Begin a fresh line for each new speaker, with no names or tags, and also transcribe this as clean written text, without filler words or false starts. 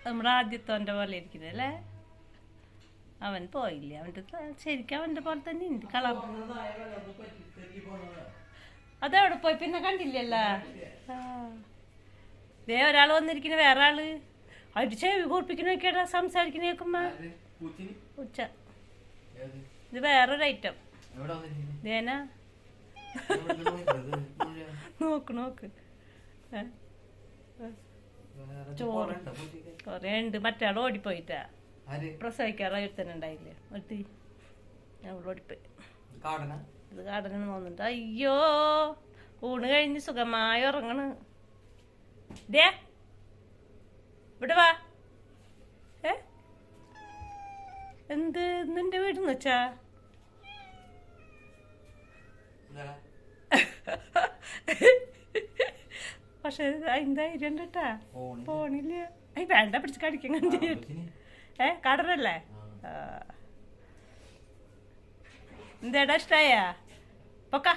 നമ്മുടെ ആദ്യത്തോന്റെ പോലെ ഇരിക്കുന്നത് അല്ലേ? അവൻ പോയില്ലേ, അവൻ്റെ ശരിക്കും അവൻ്റെ പോലെ തന്നെ ഉണ്ട് കളർ. അതെവിടെ പോയി പിന്നെ കണ്ടില്ലല്ലോ. ദേ ഒരാൾ വന്നിരിക്കുന്ന, വേറെ ആള് അവര് ചെവി കുറിപ്പിക്കുന്ന നോക്കിയാ സംസാരിക്കുന്ന കേൾക്കുമ്പോ ഉച്ച. ഇത് വേറൊരു ഐറ്റം. ദേനാ നോക്ക് നോക്ക്. ചോറ് കൊറേ ഉണ്ട്. മറ്റേ ആൾ ഓടിപ്പോയിട്ടാ, പ്രസവിക്കാറായി തന്നെ ഉണ്ടായില്ലേ ഒരുത്തി, ഞങ്ങൾ ഓടിപ്പോയി. ഇത് കാടനെന്ന് തോന്നുന്നുണ്ട്. അയ്യോ, ഊണ് കഴിഞ്ഞ് സുഖമായി ഉറങ്ങണ്. ദേ ഇവിടെ വാ. എന്ത് നിന്റെ വീടെന്ന് വെച്ചാ? പക്ഷെ അതിന്റെ ധൈര്യം കേട്ടാ പോണില്ല. വേണ്ട, പിടിച്ച് കടിക്കാൻ കടറല്ലേ. എന്തേടാ ഇഷ്ടായ പൊക്ക